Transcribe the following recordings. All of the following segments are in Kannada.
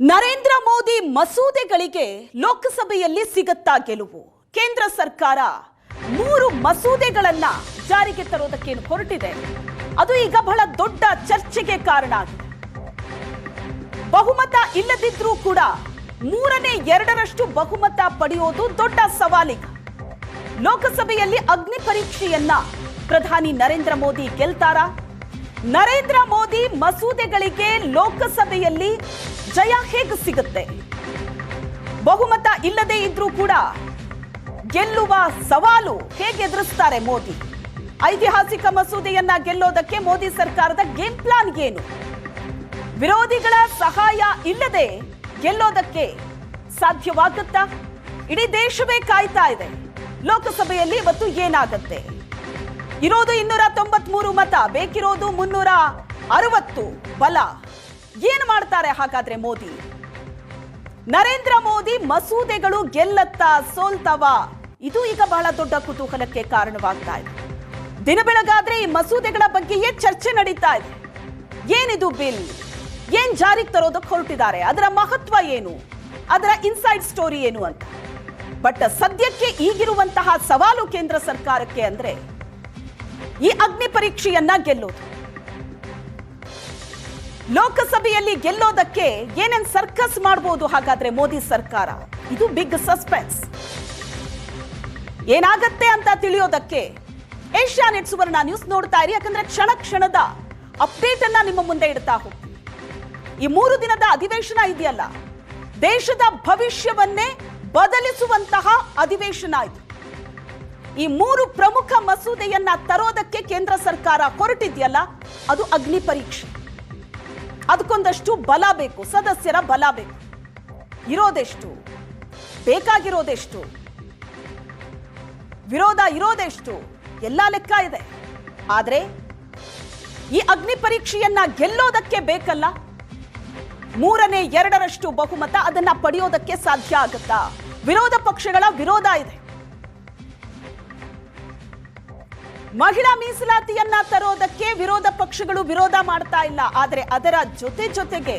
ನರೇಂದ್ರ ಮೋದಿ ಮಸೂದೆಗಳಿಗೆ ಲೋಕಸಭೆಯಲ್ಲಿ ಸಿಗುತ್ತಾ ಗೆಲುವು? ಕೇಂದ್ರ ಸರ್ಕಾರ 3 ಮಸೂದೆಗಳನ್ನ ಜಾರಿಗೆ ತರೋದಕ್ಕೆ ಹೊರಟಿದೆ. ಅದು ಈಗ ಬಹಳ ದೊಡ್ಡ ಚರ್ಚೆಗೆ ಕಾರಣ ಆಗಿದೆ. ಬಹುಮತ ಇಲ್ಲದಿದ್ರೂ ಕೂಡ 2/3 ಬಹುಮತ ಪಡೆಯೋದು ದೊಡ್ಡ ಸವಾಲಿಗ. ಲೋಕಸಭೆಯಲ್ಲಿ ಅಗ್ನಿ ಪರೀಕ್ಷೆಯನ್ನ ಪ್ರಧಾನಿ ನರೇಂದ್ರ ಮೋದಿ ಗೆಲ್ತಾರಾ? ನರೇಂದ್ರ ಮೋದಿ ಮಸೂದೆಗಳಿಗೆ ಲೋಕಸಭೆಯಲ್ಲಿ ಜಯ ಹೇಗೆ ಸಿಗುತ್ತೆ? ಬಹುಮತ ಇಲ್ಲದೆ ಇದ್ರೂ ಕೂಡ ಗೆಲ್ಲುವ ಸವಾಲು ಹೇಗೆ ಎದುರಿಸ್ತಾರೆ ಮೋದಿ? ಐತಿಹಾಸಿಕ ಮಸೂದೆಯನ್ನ ಗೆಲ್ಲೋದಕ್ಕೆ ಮೋದಿ ಸರ್ಕಾರದ ಗೇಮ್ ಪ್ಲಾನ್ ಏನು? ವಿರೋಧಿಗಳ ಸಹಾಯ ಇಲ್ಲದೆ ಗೆಲ್ಲೋದಕ್ಕೆ ಸಾಧ್ಯವಾಗುತ್ತಾ? ಇಡೀ ದೇಶವೇ ಕಾಯ್ತಾ ಇದೆ. ಲೋಕಸಭೆಯಲ್ಲಿ ಇವತ್ತು ಏನಾಗುತ್ತೆ? ಇರೋದು 293 ಮತ, ಬೇಕಿರೋದು 360 ಬಲ. ಏನು ಮಾಡ್ತಾರೆ ಹಾಗಾದ್ರೆ ಮೋದಿ? ನರೇಂದ್ರ ಮೋದಿ ಮಸೂದೆಗಳು ಗೆಲ್ಲತ್ತಾ ಸೋಲ್ತವ? ಇದು ಈಗ ಬಹಳ ದೊಡ್ಡ ಕುತೂಹಲಕ್ಕೆ ಕಾರಣವಾಗ್ತಾ ಇದೆ. ದಿನ ಬೆಳಗಾದ್ರೆ ಈ ಮಸೂದೆಗಳ ಬಗ್ಗೆಯೇ ಚರ್ಚೆ ನಡೀತಾ ಇದೆ. ಏನಿದು ಬಿಲ್? ಏನ್ ಜಾರಿಗೆ ತರೋದಕ್ಕೆ ಹೊರಟಿದ್ದಾರೆ? ಅದರ ಮಹತ್ವ ಏನು? ಅದರ ಇನ್ಸೈಡ್ ಸ್ಟೋರಿ ಏನು ಅಂತ. ಬಟ್ ಸದ್ಯಕ್ಕೆ ಈಗಿರುವಂತಹ ಸವಾಲು ಕೇಂದ್ರ ಸರ್ಕಾರಕ್ಕೆ ಅಂದ್ರೆ ಈ ಅಗ್ನಿ ಪರೀಕ್ಷೆಯನ್ನ ಗೆಲ್ಲೋದು. ಲೋಕಸಭೆಯಲ್ಲಿ ಗೆಲ್ಲೋದಕ್ಕೆ ಏನೇನ್ ಸರ್ಕಸ್ ಮಾಡಬಹುದು ಹಾಗಾದ್ರೆ ಮೋದಿ ಸರ್ಕಾರ? ಇದು ಬಿಗ್ ಸಸ್ಪೆನ್ಸ್. ಏನಾಗತ್ತೆ ಅಂತ ತಿಳಿಯೋದಕ್ಕೆ ಏಷ್ಯಾನೆಟ್ ಸುವರ್ಣ ನ್ಯೂಸ್ ನೋಡ್ತಾ ಇರಿ. ಯಾಕಂದ್ರೆ ಕ್ಷಣ ಕ್ಷಣದ ಅಪ್ಡೇಟ್ ಅನ್ನ ನಿಮ್ಮ ಮುಂದೆ ಇಡ್ತಾ ಹೋಗ್ತೀನಿ. ಈ 3 ದಿನದ ಅಧಿವೇಶನ ಇದೆಯಲ್ಲ, ದೇಶದ ಭವಿಷ್ಯವನ್ನೇ ಬದಲಿಸುವಂತಹ ಅಧಿವೇಶನ ಇದು. ಈ 3 ಪ್ರಮುಖ ಮಸೂದೆಯನ್ನ ತರೋದಕ್ಕೆ ಕೇಂದ್ರ ಸರ್ಕಾರ ಹೊರಟಿದೆಯಲ್ಲ, ಅದು ಅಗ್ನಿ ಪರೀಕ್ಷೆ. ಅದಕ್ಕೊಂದಷ್ಟು ಬಲ ಬೇಕು, ಸದಸ್ಯರ ಬಲ ಬೇಕು. ಇರೋದೆಷ್ಟು? ಬೇಕಾಗಿರೋದೆಷ್ಟು? ವಿರೋಧ ಇರೋದೆಷ್ಟು? ಎಲ್ಲ ಲೆಕ್ಕ ಇದೆ. ಆದ್ರೆ ಈ ಅಗ್ನಿ ಪರೀಕ್ಷೆಯನ್ನ ಗೆಲ್ಲೋದಕ್ಕೆ ಬೇಕಲ್ಲ 2/3 ಬಹುಮತ. ಅದನ್ನ ಪಡೆಯೋದಕ್ಕೆ ಸಾಧ್ಯ ಆಗುತ್ತಾ? ವಿರೋಧ ಪಕ್ಷಗಳ ವಿರೋಧ ಇದೆ. ಮಹಿಳಾ ಮೀಸಲಾತಿಯನ್ನ ತರೋದಕ್ಕೆ ವಿರೋಧ ಪಕ್ಷಗಳು ವಿರೋಧ ಮಾಡ್ತಾ ಇಲ್ಲ. ಆದ್ರೆ ಅದರ ಜೊತೆಗೆ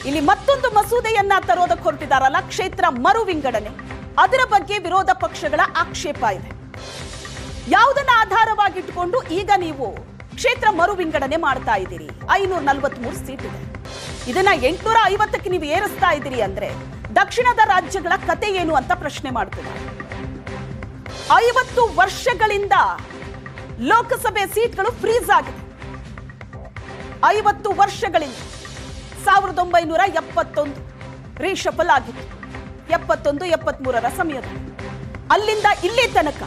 ಇಲ್ಲಿ ಮತ್ತೊಂದು ಮಸೂದೆಯನ್ನ ತರೋದಕ್ಕೆ ಹೊರಟಿದಾರಲ್ಲ, ಕ್ಷೇತ್ರ ಮರು ವಿಂಗಡಣೆ. ಅದರ ಬಗ್ಗೆ ವಿರೋಧ ಪಕ್ಷಗಳ ಆಕ್ಷೇಪ ಇದೆ. ಯಾವುದನ್ನ ಆಧಾರವಾಗಿಟ್ಟುಕೊಂಡು ಈಗ ನೀವು ಕ್ಷೇತ್ರ ಮರು ವಿಂಗಡಣೆ ಮಾಡ್ತಾ ಇದ್ದೀರಿ? 543 ಸೀಟ್ ಇದೆ. ಇದನ್ನ 850ಕ್ಕೆ ನೀವು ಏರಿಸ್ತಾ ಇದ್ದೀರಿ ಅಂದ್ರೆ ದಕ್ಷಿಣದ ರಾಜ್ಯಗಳ ಕತೆ ಏನು ಅಂತ ಪ್ರಶ್ನೆ ಮಾಡ್ತಿದ್ದಾರೆ. 50 ವರ್ಷಗಳಿಂದ ಲೋಕಸಭೆ ಸೀಟ್ಗಳು ಫ್ರೀಸ್ ಆಗಿದೆ. 50 ವರ್ಷಗಳಿಂದ 1971 ರೀಶಫಲ್ ಆಗಿತ್ತು. 71, 73ರ ಸಮಯದಲ್ಲಿ ಅಲ್ಲಿಂದ ಇಲ್ಲಿ ತನಕ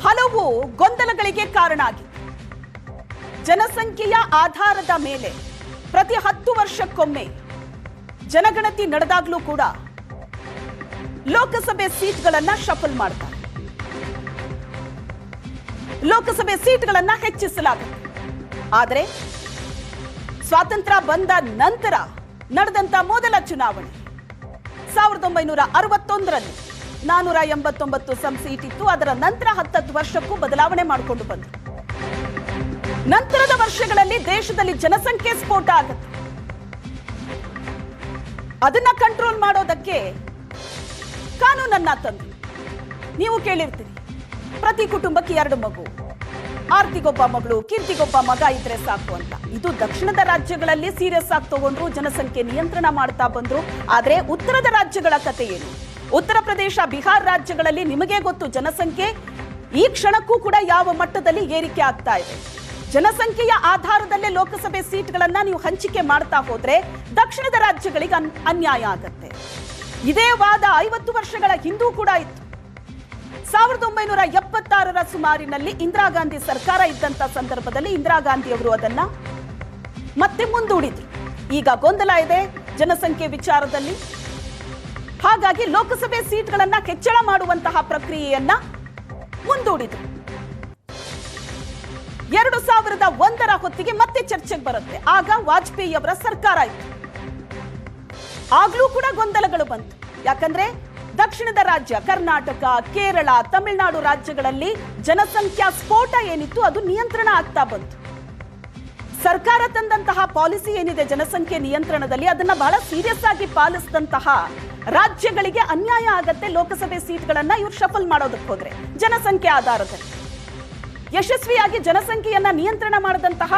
ಹಲವು ಗೊಂದಲಗಳಿಗೆ ಕಾರಣ ಆಗಿದೆ. ಜನಸಂಖ್ಯೆಯ ಆಧಾರದ ಮೇಲೆ ಪ್ರತಿ 10 ವರ್ಷಕ್ಕೊಮ್ಮೆ ಜನಗಣತಿ ನಡೆದಾಗ್ಲೂ ಕೂಡ ಲೋಕಸಭೆ ಸೀಟ್ಗಳನ್ನ ಶಫಲ್ ಮಾಡ್ತಾರೆ. ಲೋಕಸಭೆ ಸೀಟ್ಗಳನ್ನ ಹೆಚ್ಚಿಸಲಾಗುತ್ತೆ. ಆದರೆ ಸ್ವಾತಂತ್ರ್ಯ ಬಂದ ನಂತರ ನಡೆದಂತ ಮೊದಲ ಚುನಾವಣೆ 1961ರಲ್ಲಿ 489 ಸೀಟ್ ಇತ್ತು. ಅದರ ನಂತರ 10 ವರ್ಷಕ್ಕೂ ಬದಲಾವಣೆ ಮಾಡಿಕೊಂಡು ಬಂದರು. ನಂತರದ ವರ್ಷಗಳಲ್ಲಿ ದೇಶದಲ್ಲಿ ಜನಸಂಖ್ಯೆ ಸ್ಫೋಟ ಆಗುತ್ತೆ. ಅದನ್ನ ಕಂಟ್ರೋಲ್ ಮಾಡೋದಕ್ಕೆ ಕಾನೂನನ್ನ ತಂದ್ರು. ನೀವು ಕೇಳಿರ್ತೀರಿ, ಪ್ರತಿ ಕುಟುಂಬಕ್ಕೆ 2 ಮಗು, ಆರ್ತಿಗೊಬ್ಬ ಮಗಳು, ಕೀರ್ತಿಗೊಬ್ಬ ಮಗ ಇದ್ರೆ ಸಾಕು ಅಂತ. ಇದು ದಕ್ಷಿಣದ ರಾಜ್ಯಗಳಲ್ಲಿ ಸೀರಿಯಸ್ ಆಗಿ ತಗೊಂಡ್ರು, ಜನಸಂಖ್ಯೆ ನಿಯಂತ್ರಣ ಮಾಡ್ತಾ ಬಂದ್ರು. ಆದ್ರೆ ಉತ್ತರದ ರಾಜ್ಯಗಳ ಕತೆ ಏನು? ಉತ್ತರ ಪ್ರದೇಶ, ಬಿಹಾರ ರಾಜ್ಯಗಳಲ್ಲಿ ನಿಮಗೆ ಗೊತ್ತು, ಜನಸಂಖ್ಯೆ ಈ ಕ್ಷಣಕ್ಕೂ ಕೂಡ ಯಾವ ಮಟ್ಟದಲ್ಲಿ ಏರಿಕೆ ಆಗ್ತಾ ಇದೆ. ಜನಸಂಖ್ಯೆಯ ಆಧಾರದಲ್ಲೇ ಲೋಕಸಭೆ ಸೀಟ್ಗಳನ್ನ ನೀವು ಹಂಚಿಕೆ ಮಾಡ್ತಾ ಹೋದ್ರೆ ದಕ್ಷಿಣದ ರಾಜ್ಯಗಳಿಗೆ ಅನ್ಯಾಯ ಆಗತ್ತೆ. ಇದೇ ವಾದ 50 ವರ್ಷಗಳ ಹಿಂದೂ ಕೂಡ ಇತ್ತು. 1976ರ ಸುಮಾರಿನಲ್ಲಿ ಇಂದಿರಾ ಗಾಂಧಿ ಸರ್ಕಾರ ಇದ್ದಂತ ಸಂದರ್ಭದಲ್ಲಿ ಇಂದಿರಾ ಗಾಂಧಿ ಅವರು ಅದನ್ನ ಮತ್ತೆ ಮುಂದೂಡಿದ್ರು. ಈಗ ಗೊಂದಲ ಇದೆ ಜನಸಂಖ್ಯೆ ವಿಚಾರದಲ್ಲಿ. ಹಾಗಾಗಿ ಲೋಕಸಭೆ ಸೀಟ್ಗಳನ್ನ ಹೆಚ್ಚಳ ಮಾಡುವಂತಹ ಪ್ರಕ್ರಿಯೆಯನ್ನ ಮುಂದೂಡಿದ್ರು. 2001ರ ಹೊತ್ತಿಗೆ ಮತ್ತೆ ಚರ್ಚೆಗೆ ಬರುತ್ತೆ. ಆಗ ವಾಜಪೇಯಿ ಅವರ ಸರ್ಕಾರ ಇತ್ತು. ಆಗ್ಲೂ ಕೂಡ ಗೊಂದಲಗಳು ಬಂತು. ಯಾಕಂದ್ರೆ ದಕ್ಷಿಣದ ರಾಜ್ಯ ಕರ್ನಾಟಕ, ಕೇರಳ, ತಮಿಳುನಾಡು ರಾಜ್ಯಗಳಲ್ಲಿ ಜನಸಂಖ್ಯಾ ಸ್ಫೋಟ ಏನಿತ್ತು ಅದು ನಿಯಂತ್ರಣ ಆಗ್ತಾ ಬಂತು. ಸರ್ಕಾರ ತಂದಂತಹ ಪಾಲಿಸಿ ಏನಿದೆ ಜನಸಂಖ್ಯೆ ನಿಯಂತ್ರಣದಲ್ಲಿ ಅದನ್ನ ಬಹಳ ಸೀರಿಯಸ್ ಆಗಿ ಪಾಲಿಸಿದಂತಹ ರಾಜ್ಯಗಳಿಗೆ ಅನ್ಯಾಯ ಆಗತ್ತೆ. ಲೋಕಸಭೆ ಸೀಟ್ಗಳನ್ನ ಇವ್ರು ಶಫಲ್ ಮಾಡೋದಕ್ಕೆ ಹೋದ್ರೆ ಜನಸಂಖ್ಯೆ ಆಧಾರದಲ್ಲಿ ಯಶಸ್ವಿಯಾಗಿ ಜನಸಂಖ್ಯೆಯನ್ನ ನಿಯಂತ್ರಣ ಮಾಡದಂತಹ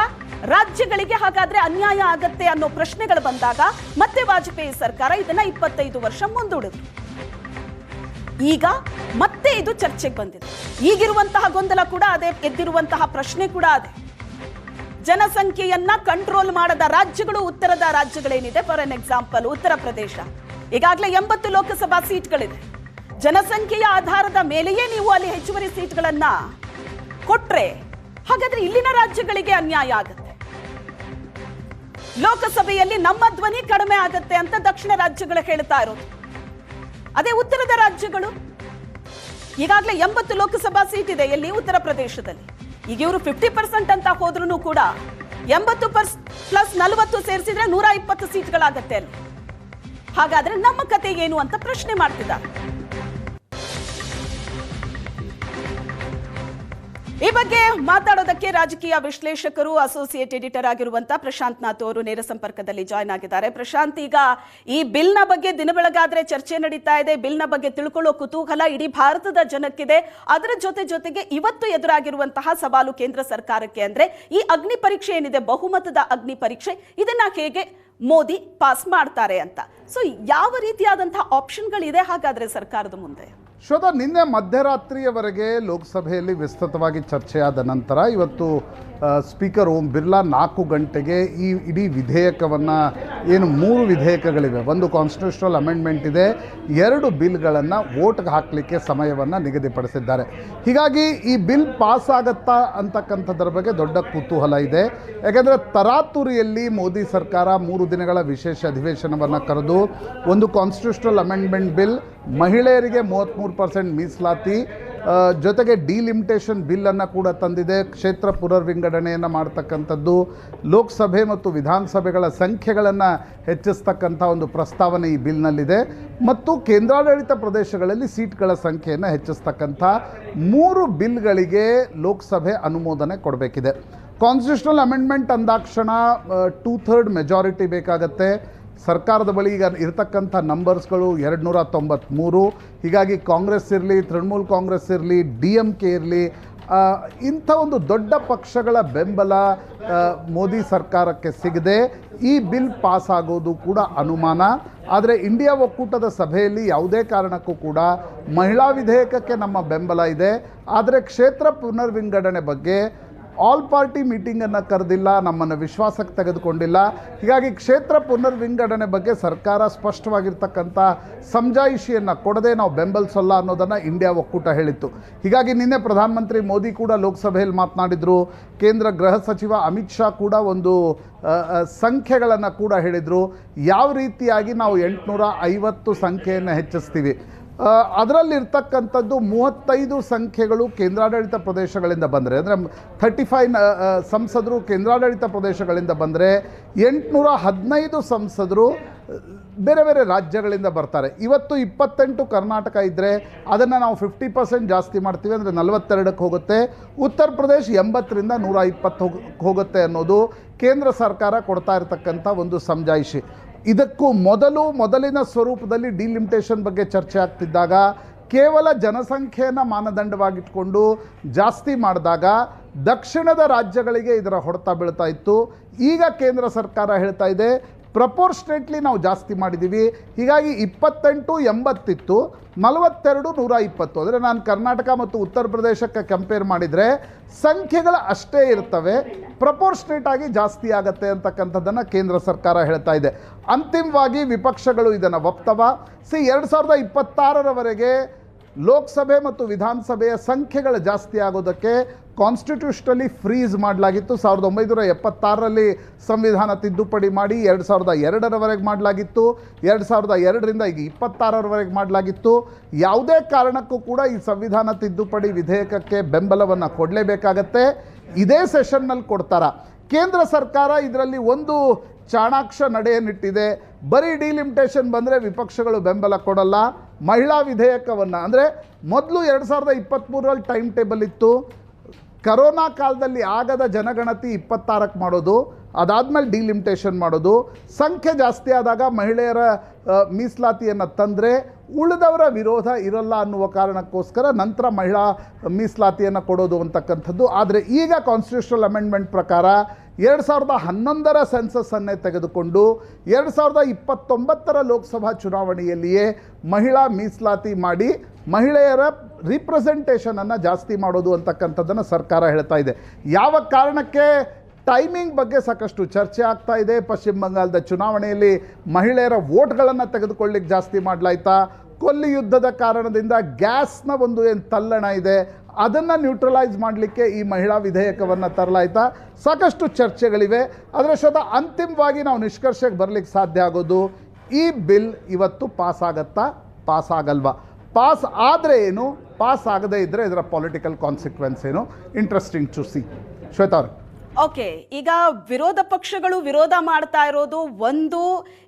ರಾಜ್ಯಗಳಿಗೆ ಹಾಗಾದ್ರೆ ಅನ್ಯಾಯ ಆಗತ್ತೆ ಅನ್ನೋ ಪ್ರಶ್ನೆಗಳು ಬಂದಾಗ ಮತ್ತೆ ವಾಜಪೇಯಿ ಸರ್ಕಾರ ಇದನ್ನ 25 ವರ್ಷ ಮುಂದೂಡಿದ್ರು. ಈಗ ಮತ್ತೆ ಇದು ಚರ್ಚೆಗೆ ಬಂದಿದೆ. ಈಗಿರುವಂತಹ ಗೊಂದಲ ಕೂಡ ಅದೇ, ಎದ್ದಿರುವಂತಹ ಪ್ರಶ್ನೆ ಕೂಡ ಅದೇ. ಜನಸಂಖ್ಯೆಯನ್ನ ಕಂಟ್ರೋಲ್ ಮಾಡದ ರಾಜ್ಯಗಳು, ಉತ್ತರದ ರಾಜ್ಯಗಳೇನಿದೆ, for an example Uttar Pradesh, ಈಗಾಗಲೇ 80 ಲೋಕಸಭಾ ಸೀಟ್ಗಳಿದೆ. ಜನಸಂಖ್ಯೆಯ ಆಧಾರದ ಮೇಲೆಯೇ ನೀವು ಅಲ್ಲಿ ಹೆಚ್ಚುವರಿ ಸೀಟ್ಗಳನ್ನ ಕೊಟ್ರೆ ಹಾಗಾದ್ರೆ ಇಲ್ಲಿನ ರಾಜ್ಯಗಳಿಗೆ ಅನ್ಯಾಯ ಆಗುತ್ತೆ. ಲೋಕಸಭೆಯಲ್ಲಿ ನಮ್ಮ ಧ್ವನಿ ಕಡಿಮೆ ಆಗತ್ತೆ ಅಂತ ದಕ್ಷಿಣ ರಾಜ್ಯಗಳು ಹೇಳ್ತಾ ಇರೋದು. ಅದೇ ಉತ್ತರದ ರಾಜ್ಯಗಳು ಈಗಾಗಲೇ 80 ಲೋಕಸಭಾ ಸೀಟ್ ಇದೆ ಎಲ್ಲಿ, ಉತ್ತರ ಪ್ರದೇಶದಲ್ಲಿ. ಈಗ ಇವರು 50% ಅಂತ ಹೋದ್ರೂ ಕೂಡ 80 ಪ್ಲಸ್ 40 ಸೇರಿಸಿದ್ರೆ 120 ಸೀಟ್ಗಳಾಗತ್ತೆ ಅಲ್ಲಿ. ಹಾಗಾದ್ರೆ ನಮ್ಮ ಕತೆ ಏನು ಅಂತ ಪ್ರಶ್ನೆ ಮಾಡ್ತಿದ್ದಾರೆ. ಈ ಬಗ್ಗೆ ಮಾತಾಡೋದಕ್ಕೆ ರಾಜಕೀಯ ವಿಶ್ಲೇಷಕರು, ಅಸೋಸಿಯೇಟ್ ಎಡಿಟರ್ ಆಗಿರುವಂತಹ ಪ್ರಶಾಂತ್ ನಾಥ್ ಅವರು ನೇರ ಸಂಪರ್ಕದಲ್ಲಿ ಜಾಯ್ನ್ ಆಗಿದ್ದಾರೆ. ಪ್ರಶಾಂತ್, ಈಗ ಈ ಬಿಲ್ನ ಬಗ್ಗೆ ದಿನ ಬೆಳಗಾದ್ರೆ ಚರ್ಚೆ ನಡೀತಾ ಇದೆ. ಬಿಲ್ನ ಬಗ್ಗೆ ತಿಳ್ಕೊಳ್ಳೋ ಕುತೂಹಲ ಇಡೀ ಭಾರತದ ಜನಕ್ಕಿದೆ. ಅದರ ಜೊತೆಗೆ ಇವತ್ತು ಎದುರಾಗಿರುವಂತಹ ಸವಾಲು ಕೇಂದ್ರ ಸರ್ಕಾರಕ್ಕೆ ಅಂದ್ರೆ ಈ ಅಗ್ನಿ ಪರೀಕ್ಷೆ ಏನಿದೆ, ಬಹುಮತದ ಅಗ್ನಿ ಪರೀಕ್ಷೆ, ಇದನ್ನ ಹೇಗೆ ಮೋದಿ ಪಾಸ್ ಮಾಡ್ತಾರೆ ಅಂತ. ಸೊ ಯಾವ ರೀತಿಯಾದಂತಹ ಆಪ್ಷನ್ಗಳಿದೆ ಹಾಗಾದ್ರೆ ಸರ್ಕಾರದ ಮುಂದೆ? ಶ್ವೇತಾ, ನಿನ್ನೆ ಮಧ್ಯರಾತ್ರಿಯವರೆಗೆ ಲೋಕಸಭೆಯಲ್ಲಿ ವಿಸ್ತೃತವಾಗಿ ಚರ್ಚೆಯಾದ ನಂತರ ಇವತ್ತು ಸ್ಪೀಕರ್ ಓಂ ಬಿರ್ಲಾ 4 ಗಂಟೆಗೆ ಈ ಇಡೀ ವಿಧೇಯಕವನ್ನು, ಏನು 3 ವಿಧೇಯಕಗಳಿವೆ, ಒಂದು ಕಾನ್ಸ್ಟಿಟ್ಯೂಷನಲ್ ಅಮೆಂಡ್ಮೆಂಟ್ ಇದೆ, 2 ಬಿಲ್ಗಳನ್ನು ವೋಟ್ಗೆ ಹಾಕಲಿಕ್ಕೆ ಸಮಯವನ್ನು ನಿಗದಿಪಡಿಸಿದ್ದಾರೆ. ಹೀಗಾಗಿ ಈ ಬಿಲ್ ಪಾಸ್ ಆಗತ್ತಾ ಅಂತಕ್ಕಂಥದ್ರ ಬಗ್ಗೆ ದೊಡ್ಡ ಕುತೂಹಲ ಇದೆ. ಯಾಕೆಂದರೆ ತರಾತುರಿಯಲ್ಲಿ ಮೋದಿ ಸರ್ಕಾರ 3 ದಿನಗಳ ವಿಶೇಷ ಅಧಿವೇಶನವನ್ನು ಕರೆದು ಒಂದು ಕಾನ್ಸ್ಟಿಟ್ಯೂಷನಲ್ ಅಮೆಂಡ್ಮೆಂಟ್ ಬಿಲ್, ಮಹಿಳೆಯರಿಗೆ 33% ಮೀಸಲಾತಿ, ಜೊತೆಗೆ ಡಿಲಿಮಿಟೇಷನ್ ಬಿಲ್ಲನ್ನು ಕೂಡ ತಂದಿದೆ, ಕ್ಷೇತ್ರ ಪುನರ್ವಿಂಗಡಣೆಯನ್ನು ಮಾಡ್ತಕ್ಕಂಥದ್ದು, ಲೋಕಸಭೆ ಮತ್ತು ವಿಧಾನಸಭೆಗಳ ಸಂಖ್ಯೆಗಳನ್ನು ಹೆಚ್ಚಿಸ್ತಕ್ಕಂಥ ಒಂದು ಪ್ರಸ್ತಾವನೆ ಈ ಬಿಲ್ನಲ್ಲಿದೆ, ಮತ್ತು ಕೇಂದ್ರಾಡಳಿತ ಪ್ರದೇಶಗಳಲ್ಲಿ ಸೀಟ್ಗಳ ಸಂಖ್ಯೆಯನ್ನು ಹೆಚ್ಚಿಸ್ತಕ್ಕಂಥ 3 ಬಿಲ್ಗಳಿಗೆ ಲೋಕಸಭೆ ಅನುಮೋದನೆ ಕೊಡಬೇಕಿದೆ. ಕಾನ್ಸ್ಟಿಟ್ಯೂಷನಲ್ ಅಮೆಂಡ್ಮೆಂಟ್ ಅಂದಾಕ್ಷಣ 2/3 ಮೆಜಾರಿಟಿ ಬೇಕಾಗತ್ತೆ. ಸರ್ಕಾರದ ಬಳಿ ಈಗ ಇರತಕ್ಕಂಥ ನಂಬರ್ಸ್ಗಳು 293. ಹೀಗಾಗಿ ಕಾಂಗ್ರೆಸ್ ಇರಲಿ, ತೃಣಮೂಲ್ ಕಾಂಗ್ರೆಸ್ ಇರಲಿ, DMK ಇರಲಿ, ಇಂಥ ಒಂದು ದೊಡ್ಡ ಪಕ್ಷಗಳ ಬೆಂಬಲ ಮೋದಿ ಸರ್ಕಾರಕ್ಕೆ ಸಿಗದೆ ಈ ಬಿಲ್ ಪಾಸ್ ಆಗೋದು ಕೂಡ ಅನುಮಾನ. ಆದರೆ ಇಂಡಿಯಾ ಒಕ್ಕೂಟದ ಸಭೆಯಲ್ಲಿ ಯಾವುದೇ ಕಾರಣಕ್ಕೂ ಕೂಡ ಮಹಿಳಾ ವಿಧೇಯಕಕ್ಕೆ ನಮ್ಮ ಬೆಂಬಲ ಇದೆ, ಆದರೆ ಕ್ಷೇತ್ರ ಪುನರ್ವಿಂಗಡಣೆ ಬಗ್ಗೆ ಆಲ್ ಪಾರ್ಟಿ ಮೀಟಿಂಗನ್ನು ಕರೆದಿಲ್ಲ, ನಮ್ಮನ್ನು ವಿಶ್ವಾಸಕ್ಕೆ ತೆಗೆದುಕೊಂಡಿಲ್ಲ. ಹೀಗಾಗಿ ಕ್ಷೇತ್ರ ಪುನರ್ವಿಂಗಡಣೆ ಬಗ್ಗೆ ಸರ್ಕಾರ ಸ್ಪಷ್ಟವಾಗಿರ್ತಕ್ಕಂಥ ಸಮಜಾಯಿಷಿಯನ್ನು ಕೊಡದೆ ನಾವು ಬೆಂಬಲಿಸಲ್ಲ ಅನ್ನೋದನ್ನು ಇಂಡಿಯಾ ಒಕ್ಕೂಟ ಹೇಳಿತ್ತು. ಹೀಗಾಗಿ ನಿನ್ನೆ ಪ್ರಧಾನಮಂತ್ರಿ ಮೋದಿ ಕೂಡ ಲೋಕಸಭೆಯಲ್ಲಿ ಮಾತನಾಡಿದರು. ಕೇಂದ್ರ ಗೃಹ ಸಚಿವ ಅಮಿತ್ ಶಾ ಕೂಡ ಒಂದು ಸಂಖ್ಯೆಗಳನ್ನು ಕೂಡ ಹೇಳಿದರು. ಯಾವ ರೀತಿಯಾಗಿ ನಾವು 850 ಸಂಖ್ಯೆಯನ್ನು ಹೆಚ್ಚಿಸ್ತೀವಿ, ಅದರಲ್ಲಿರ್ತಕ್ಕಂಥದ್ದು 35 ಸಂಖ್ಯೆಗಳು ಕೇಂದ್ರಾಡಳಿತ ಪ್ರದೇಶಗಳಿಂದ ಬಂದರೆ, ಅಂದರೆ 35 ಸಂಸದರು ಕೇಂದ್ರಾಡಳಿತ ಪ್ರದೇಶಗಳಿಂದ ಬಂದರೆ 815 ಸಂಸದರು ಬೇರೆ ಬೇರೆ ರಾಜ್ಯಗಳಿಂದ ಬರ್ತಾರೆ. ಇವತ್ತು 28 ಕರ್ನಾಟಕ ಇದ್ದರೆ ಅದನ್ನು ನಾವು 50% ಜಾಸ್ತಿ ಮಾಡ್ತೀವಿ, ಅಂದರೆ 42ಕ್ಕೆ ಹೋಗುತ್ತೆ. ಉತ್ತರ ಪ್ರದೇಶ 80ರಿಂದ 120 ಹೋಗುತ್ತೆ ಅನ್ನೋದು ಕೇಂದ್ರ ಸರ್ಕಾರ ಕೊಡ್ತಾ ಇರತಕ್ಕಂಥ ಒಂದು ಸಮಜಾಯಿಷಿ. ಇದಕ್ಕೂ ಮೊದಲಿನ ಸ್ವರೂಪದಲ್ಲಿ ಡಿಲಿಮಿಟೇಷನ್ ಬಗ್ಗೆ ಚರ್ಚೆ ಆಗ್ತಿದ್ದಾಗ ಕೇವಲ ಜನಸಂಖ್ಯೆಯನ್ನು ಮಾನದಂಡವಾಗಿಟ್ಕೊಂಡು ಜಾಸ್ತಿ ಮಾಡಿದಾಗ ದಕ್ಷಿಣದ ರಾಜ್ಯಗಳಿಗೆ ಇದರ ಹೊಡೆತ ಬೀಳ್ತಾ ಇತ್ತು. ಈಗ ಕೇಂದ್ರ ಸರ್ಕಾರ ಹೇಳ್ತಾ ಇದೆ ಪ್ರಪೋರ್ಷನೇಟ್ಲಿ ನಾವು ಜಾಸ್ತಿ ಮಾಡಿದ್ದೀವಿ. ಹೀಗಾಗಿ 28 80 ಇತ್ತು, 42 120. ಅಂದರೆ ನಾನು ಕರ್ನಾಟಕ ಮತ್ತು ಉತ್ತರ ಪ್ರದೇಶಕ್ಕೆ ಕಂಪೇರ್ ಮಾಡಿದರೆ ಸಂಖ್ಯೆಗಳು ಅಷ್ಟೇ ಇರ್ತವೆ, ಪ್ರಪೋರ್ಷನೇಟ್ ಆಗಿ ಜಾಸ್ತಿ ಆಗತ್ತೆ ಅಂತಕ್ಕಂಥದ್ದನ್ನು ಕೇಂದ್ರ ಸರ್ಕಾರ ಹೇಳ್ತಾ ಇದೆ. ಅಂತಿಮವಾಗಿ ವಿಪಕ್ಷಗಳು ಇದನ್ನು ಒಪ್ತವ. 2026ರವರೆಗೆ ಲೋಕಸಭೆ ಮತ್ತು ವಿಧಾನಸಭೆಯ ಸಂಖ್ಯೆಗಳು ಜಾಸ್ತಿ ಆಗೋದಕ್ಕೆ ಕಾನ್ಸ್ಟಿಟ್ಯೂಷನಲಿ ಫ್ರೀಸ್ ಮಾಡಲಾಗಿತ್ತು. 1976ರಲ್ಲಿ ಸಂವಿಧಾನ ತಿದ್ದುಪಡಿ ಮಾಡಿ 2002ರವರೆಗೆ ಮಾಡಲಾಗಿತ್ತು. 2002ರಿಂದ ಈಗ 26ರವರೆಗೆ ಮಾಡಲಾಗಿತ್ತು. ಯಾವುದೇ ಕಾರಣಕ್ಕೂ ಕೂಡ ಈ ಸಂವಿಧಾನ ತಿದ್ದುಪಡಿ ವಿಧೇಯಕಕ್ಕೆ ಬೆಂಬಲವನ್ನು ಕೊಡಲೇಬೇಕಾಗತ್ತೆ. ಇದೇ ಸೆಷನ್ನಲ್ಲಿ ಕೊಡ್ತಾರ. ಕೇಂದ್ರ ಸರ್ಕಾರ ಇದರಲ್ಲಿ ಒಂದು ಚಾಣಾಕ್ಷ ನಡೆಯನ್ನಿಟ್ಟಿದೆ. ಬರೀ ಡಿಲಿಮಿಟೇಷನ್ ಬಂದರೆ ವಿಪಕ್ಷಗಳು ಬೆಂಬಲ ಕೊಡಲ್ಲ. ಮಹಿಳಾ ವಿಧೇಯಕವನ್ನು, ಅಂದರೆ ಮೊದಲು 2023ರಲ್ಲಿ ಟೈಮ್ ಟೇಬಲ್ ಇತ್ತು, ಕರೋನಾ ಕಾಲದಲ್ಲಿ ಆಗದ ಜನಗಣತಿ 26ಕ್ಕೆ ಮಾಡೋದು, ಅದಾದಮೇಲೆ ಡಿಲಿಮಿಟೇಷನ್ ಮಾಡೋದು, ಸಂಖ್ಯೆ ಜಾಸ್ತಿ ಆದಾಗ ಮಹಿಳೆಯರ ಮೀಸಲಾತಿಯನ್ನು ತಂದರೆ ಉಳಿದವರ ವಿರೋಧ ಇರಲ್ಲ ಅನ್ನುವ ಕಾರಣಕ್ಕೋಸ್ಕರ ನಂತರ ಮಹಿಳಾ ಮೀಸಲಾತಿಯನ್ನು ಕೊಡೋದು ಅಂತಕ್ಕಂಥದ್ದು. ಆದರೆ ಈಗ ಕಾನ್ಸ್ಟಿಟ್ಯೂಷನಲ್ ಅಮೆಂಡ್ಮೆಂಟ್ ಪ್ರಕಾರ 2011ರ ಸೆನ್ಸಸ್ಸನ್ನೇ ತೆಗೆದುಕೊಂಡು 2029ರ ಲೋಕಸಭಾ ಚುನಾವಣೆಯಲ್ಲಿಯೇ ಮಹಿಳಾ ಮೀಸಲಾತಿ ಮಾಡಿ ಮಹಿಳೆಯರ ರಿಪ್ರೆಸೆಂಟೇಷನನ್ನು ಜಾಸ್ತಿ ಮಾಡೋದು ಅಂತಕ್ಕಂಥದ್ದನ್ನು ಸರ್ಕಾರ ಹೇಳ್ತಾ ಇದೆ. ಯಾವ ಕಾರಣಕ್ಕೆ ಟೈಮಿಂಗ್ ಬಗ್ಗೆ ಸಾಕಷ್ಟು ಚರ್ಚೆ ಆಗ್ತಾ ಇದೆ. ಪಶ್ಚಿಮ ಬಂಗಾಳದ ಚುನಾವಣೆಯಲ್ಲಿ ಮಹಿಳೆಯರ ವೋಟ್ಗಳನ್ನು ತೆಗೆದುಕೊಳ್ಳಿಕ್ಕೆ ಜಾಸ್ತಿ ಮಾಡಲಾಯ್ತಾ, ಕೊಲ್ಲಿ ಯುದ್ಧದ ಕಾರಣದಿಂದ ಗ್ಯಾಸ್ನ ಒಂದು ಏನು ತಲ್ಲಣ ಇದೆ ಅದನ್ನು ನ್ಯೂಟ್ರಲೈಸ್ ಮಾಡಲಿಕ್ಕೆ ಈ ಮಹಿಳಾ ವಿಧೇಯಕವನ್ನು ತರಲಾಯ್ತಾ, ಸಾಕಷ್ಟು ಚರ್ಚೆಗಳಿವೆ. ಅದರ ಅಂತಿಮವಾಗಿ ನಾವು ನಿಷ್ಕರ್ಷಕ್ಕೆ ಬರಲಿಕ್ಕೆ ಸಾಧ್ಯ ಆಗೋದು ಈ ಬಿಲ್ ಇವತ್ತು ಪಾಸ್ ಆಗತ್ತಾ, ಪಾಸ್ ಆಗಲ್ವಾ, ಪಾಸ್ ಆದರೆ ಏನು, ಪಾಸ್ ಆಗದೇ ಇದ್ದರೆ ಇದರ ಪೊಲಿಟಿಕಲ್ ಕಾನ್ಸಿಕ್ವೆನ್ಸ್ ಏನು, ಇಂಟ್ರೆಸ್ಟಿಂಗ್ ಟು ಸಿ. ಶ್ವೇತಾ ಅವರು, ಓಕೆ, ಈಗ ವಿರೋಧ ಪಕ್ಷಗಳು ವಿರೋಧ ಮಾಡ್ತಾ ಇರೋದು ಒಂದು,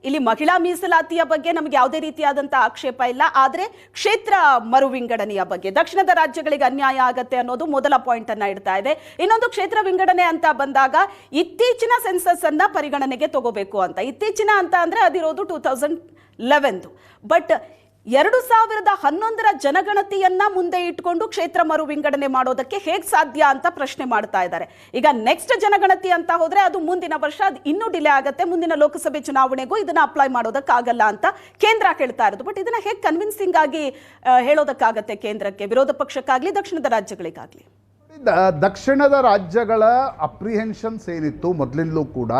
ಇಲ್ಲಿ ಮಹಿಳಾ ಮೀಸಲಾತಿಯ ಬಗ್ಗೆ ನಮಗೆ ಯಾವುದೇ ರೀತಿಯಾದಂಥ ಆಕ್ಷೇಪ ಇಲ್ಲ, ಆದರೆ ಕ್ಷೇತ್ರ ಮರು ವಿಂಗಡಣೆಯ ಬಗ್ಗೆ ದಕ್ಷಿಣದ ರಾಜ್ಯಗಳಿಗೆ ಅನ್ಯಾಯ ಆಗತ್ತೆ ಅನ್ನೋದು ಮೊದಲ ಪಾಯಿಂಟ್ ಅನ್ನ ಇಡ್ತಾ ಇದೆ. ಇನ್ನೊಂದು ಕ್ಷೇತ್ರ ವಿಂಗಡಣೆ ಅಂತ ಬಂದಾಗ ಇತ್ತೀಚಿನ ಸೆನ್ಸಸ್ ಅನ್ನ ಪರಿಗಣನೆಗೆ ತಗೋಬೇಕು ಅಂತ. ಇತ್ತೀಚಿನ ಅಂತ ಅಂದ್ರೆ ಅದಿರೋದು 2011, ಬಟ್ 2011ರ ಜನಗಣತಿಯನ್ನ ಮುಂದೆ ಇಟ್ಕೊಂಡು ಕ್ಷೇತ್ರ ಮರು ವಿಂಗಡಣೆ ಮಾಡೋದಕ್ಕೆ ಹೇಗೆ ಸಾಧ್ಯ ಅಂತ ಪ್ರಶ್ನೆ ಮಾಡ್ತಾ ಇದ್ದಾರೆ. ಈಗ ನೆಕ್ಸ್ಟ್ ಜನಗಣತಿ ಅಂತ ಹೋದ್ರೆ ಅದು ಮುಂದಿನ ವರ್ಷ, ಅದು ಇನ್ನೂ ಡಿಲೇ ಆಗುತ್ತೆ, ಮುಂದಿನ ಲೋಕಸಭೆ ಚುನಾವಣೆಗೂ ಇದನ್ನ ಅಪ್ಲೈ ಮಾಡೋದಕ್ಕಾಗಲ್ಲ ಅಂತ ಕೇಂದ್ರ ಹೇಳ್ತಾ ಇರೋದು. ಬಟ್ ಇದನ್ನ ಹೇಗೆ ಕನ್ವಿನ್ಸಿಂಗ್ ಆಗಿ ಹೇಳೋದಕ್ಕಾಗತ್ತೆ ಕೇಂದ್ರಕ್ಕೆ, ವಿರೋಧ ಪಕ್ಷಕ್ಕಾಗ್ಲಿ ದಕ್ಷಿಣದ ರಾಜ್ಯಗಳಿಗಾಗ್ಲಿ? ದಕ್ಷಿಣದ ರಾಜ್ಯಗಳ ಅಪ್ರಿಹೆನ್ಷನ್ಸ್ ಏನಿತ್ತು ಮೊದಲಿಂದಲೂ ಕೂಡ,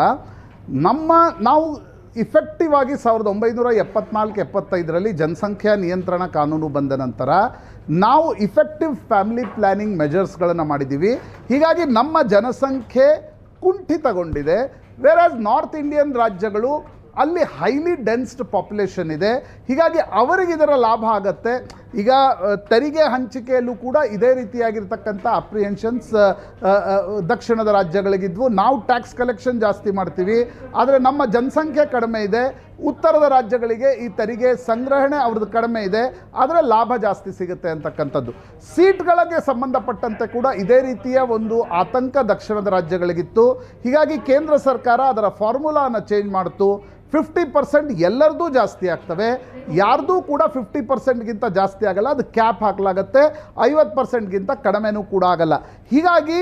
ನಾವು ಇಫೆಕ್ಟಿವ್ ಆಗಿ 1974-75ರಲ್ಲಿ ಜನಸಂಖ್ಯಾ ನಿಯಂತ್ರಣ ಕಾನೂನು ಬಂದ ನಂತರ ನಾವು ಇಫೆಕ್ಟಿವ್ ಫ್ಯಾಮಿಲಿ ಪ್ಲ್ಯಾನಿಂಗ್ ಮೆಜರ್ಸ್ಗಳನ್ನು ಮಾಡಿದ್ದೀವಿ. ಹೀಗಾಗಿ ನಮ್ಮ ಜನಸಂಖ್ಯೆ ಕುಂಠಿತಗೊಂಡಿದೆ. ವೇರಾಸ್ ನಾರ್ತ್ ಇಂಡಿಯನ್ ರಾಜ್ಯಗಳು ಅಲ್ಲಿ ಹೈಲಿ ಡೆನ್ಸ್ಡ್ ಪಾಪ್ಯುಲೇಷನ್ ಇದೆ, ಹೀಗಾಗಿ ಅವರಿಗೆ ಇದರ ಲಾಭ ಆಗತ್ತೆ. ಈಗ ತೆರಿಗೆ ಹಂಚಿಕೆಯಲ್ಲೂ ಕೂಡ ಇದೇ ರೀತಿಯಾಗಿರ್ತಕ್ಕಂಥ ಅಪ್ರಿಹೆನ್ಷನ್ಸ್ ದಕ್ಷಿಣದ ರಾಜ್ಯಗಳಿಗಿದ್ವು. ನಾವು ಟ್ಯಾಕ್ಸ್ ಕಲೆಕ್ಷನ್ ಜಾಸ್ತಿ ಮಾಡ್ತೀವಿ, ಆದರೆ ನಮ್ಮ ಜನಸಂಖ್ಯೆ ಕಡಿಮೆ ಇದೆ. ಉತ್ತರದ ರಾಜ್ಯಗಳಿಗೆ ಈ ತೆರಿಗೆ ಸಂಗ್ರಹಣೆ ಅವ್ರದ್ದು ಕಡಿಮೆ ಇದೆ, ಆದರೆ ಲಾಭ ಜಾಸ್ತಿ ಸಿಗುತ್ತೆ ಅಂತಕ್ಕಂಥದ್ದು. ಸೀಟ್ಗಳಿಗೆ ಸಂಬಂಧಪಟ್ಟಂತೆ ಕೂಡ ಇದೇ ರೀತಿಯ ಒಂದು ಆತಂಕ ದಕ್ಷಿಣದ ರಾಜ್ಯಗಳಿಗಿತ್ತು. ಹೀಗಾಗಿ ಕೇಂದ್ರ ಸರ್ಕಾರ ಅದರ ಫಾರ್ಮುಲಾನ ಚೇಂಜ್ ಮಾಡ್ತು. 50% ಎಲ್ಲರದೂ ಜಾಸ್ತಿ ಆಗ್ತವೆ, ಯಾರ್ದೂ ಕೂಡ 50%ಗಿಂತ ಜಾಸ್ತಿ ಆಗಲ್ಲ, ಅದು ಕ್ಯಾಪ್ ಹಾಕಲಾಗತ್ತೆ. 50%ಗಿಂತ ಕಡಿಮೆನೂ ಕೂಡ ಆಗಲ್ಲ. ಹೀಗಾಗಿ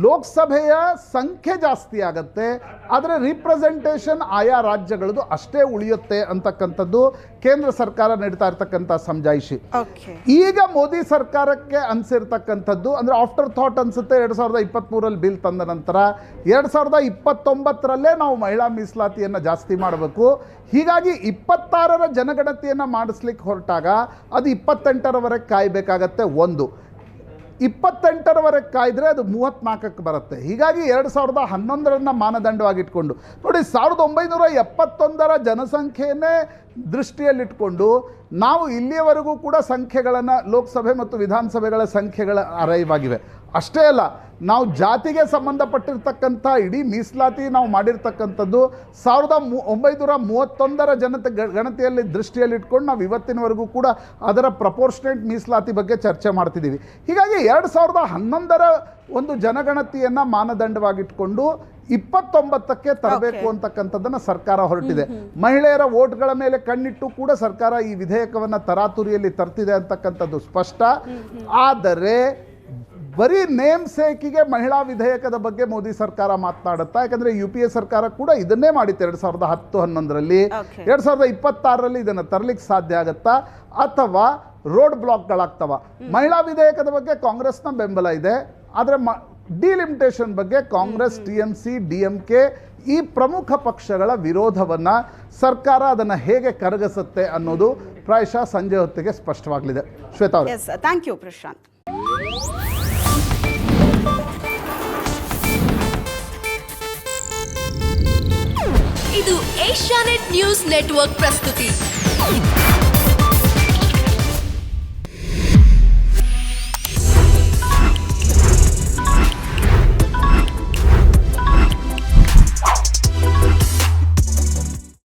ಲೋಕಸಭೆಯ ಸಂಖ್ಯೆ ಜಾಸ್ತಿ ಆಗುತ್ತೆ, ಆದರೆ ರಿಪ್ರೆಸೆಂಟೇಷನ್ ಆಯಾ ರಾಜ್ಯಗಳದ್ದು ಅಷ್ಟೇ ಉಳಿಯುತ್ತೆ ಅಂತಕ್ಕಂಥದ್ದು ಕೇಂದ್ರ ಸರ್ಕಾರ ನೀಡ್ತಾ ಇರ್ತಕ್ಕಂಥ ಸಮಜಾಯಿಷಿ. ಈಗ ಮೋದಿ ಸರ್ಕಾರಕ್ಕೆ ಅನಿಸಿರ್ತಕ್ಕಂಥದ್ದು ಅಂದರೆ ಆಫ್ಟರ್ ಥಾಟ್ ಅನಿಸುತ್ತೆ, 2023ರಲ್ಲಿ ಬಿಲ್ ತಂದ ನಂತರ 2029ರಲ್ಲೇ ನಾವು ಮಹಿಳಾ ಮೀಸಲಾತಿಯನ್ನು ಜಾಸ್ತಿ ಮಾಡಬೇಕು. ಹೀಗಾಗಿ 26ರ ಜನಗಣತಿಯನ್ನು ಮಾಡಿಸ್ಲಿಕ್ಕೆ ಹೊರಟಾಗ ಅದು 28ರವರೆಗೆ ಕಾಯಬೇಕಾಗತ್ತೆ. 28ರವರೆಗೆ ಕಾಯ್ದರೆ ಅದು 34ಕ್ಕೆ ಬರುತ್ತೆ. ಹೀಗಾಗಿ 2011ರನ್ನು ಮಾನದಂಡವಾಗಿಟ್ಕೊಂಡು ನೋಡಿ, 1971ರ ಜನಸಂಖ್ಯೆಯನ್ನೇ ದೃಷ್ಟಿಯಲ್ಲಿಟ್ಕೊಂಡು ನಾವು ಇಲ್ಲಿಯವರೆಗೂ ಕೂಡ ಸಂಖ್ಯೆಗಳನ್ನು ಲೋಕಸಭೆ ಮತ್ತು ವಿಧಾನಸಭೆಗಳ ಸಂಖ್ಯೆಗಳ ಅರೈವ್ ಆಗಿವೆ. ಅಷ್ಟೇ ಅಲ್ಲ, ನಾವು ಜಾತಿಗೆ ಸಂಬಂಧಪಟ್ಟಿರ್ತಕ್ಕಂಥ ಇಡೀ ಮೀಸಲಾತಿ ನಾವು ಮಾಡಿರ್ತಕ್ಕಂಥದ್ದು 1931ರ ಗಣತಿಯಲ್ಲಿ ದೃಷ್ಟಿಯಲ್ಲಿಟ್ಕೊಂಡು ನಾವು ಇವತ್ತಿನವರೆಗೂ ಕೂಡ ಅದರ ಪ್ರಪೋರ್ಷನೇಟ್ ಮೀಸಲಾತಿ ಬಗ್ಗೆ ಚರ್ಚೆ ಮಾಡ್ತಿದ್ದೀವಿ. ಹೀಗಾಗಿ 2011ರ ಒಂದು ಜನಗಣತಿಯನ್ನು ಮಾನದಂಡವಾಗಿಟ್ಕೊಂಡು 29ಕ್ಕೆ ತರಬೇಕು ಅಂತಕ್ಕಂಥದ್ದನ್ನು ಸರ್ಕಾರ ಹೊರಟಿದೆ. ಮಹಿಳೆಯರ ವೋಟ್ಗಳ ಮೇಲೆ ಕಣ್ಣಿಟ್ಟು ಕೂಡ ಸರ್ಕಾರ ಈ ವಿಧೇಯಕವನ್ನು ತರಾತುರಿಯಲ್ಲಿ ತರ್ತಿದೆ ಅಂತಕ್ಕಂಥದ್ದು ಸ್ಪಷ್ಟ. ಆದರೆ ಬರೀ ನೇಮ್ ಸೇಕಿಗೆ ಮಹಿಳಾ ವಿಧೇಯಕದ ಬಗ್ಗೆ ಮೋದಿ ಸರ್ಕಾರ ಮಾತನಾಡುತ್ತಾ, ಯಾಕಂದರೆ UPA ಸರ್ಕಾರ ಕೂಡ ಇದನ್ನೇ ಮಾಡಿತ್ತು 2010-11ರಲ್ಲಿ. 2026ರಲ್ಲಿ ಇದನ್ನು ತರಲಿಕ್ಕೆ ಸಾಧ್ಯ ಆಗುತ್ತಾ ಅಥವಾ ರೋಡ್ ಬ್ಲಾಕ್ಗಳಾಗ್ತವ? ಮಹಿಳಾ ವಿಧೇಯಕದ ಬಗ್ಗೆ ಕಾಂಗ್ರೆಸ್ನ ಬೆಂಬಲ ಇದೆ, ಆದರೆ ಡಿಲಿಮಿಟೇಷನ್ ಬಗ್ಗೆ ಕಾಂಗ್ರೆಸ್, TMC, DMK ಈ ಪ್ರಮುಖ ಪಕ್ಷಗಳ ವಿರೋಧವನ್ನು ಸರ್ಕಾರ ಅದನ್ನು ಹೇಗೆ ಕರಗಿಸುತ್ತೆ ಅನ್ನೋದು ಪ್ರಾಯಶಃ ಸಂಜೆ ಹೊತ್ತಿಗೆ ಸ್ಪಷ್ಟವಾಗಲಿದೆ. ಶ್ವೇತಾ ಅವರೇ, ಥ್ಯಾಂಕ್ ಯು ಪ್ರಶಾಂತ್. ಇದು ಏಷ್ಯಾನೆಟ್ ನ್ಯೂಸ್ ನೆಟ್ವರ್ಕ್ ಪ್ರಸ್ತುತಿ.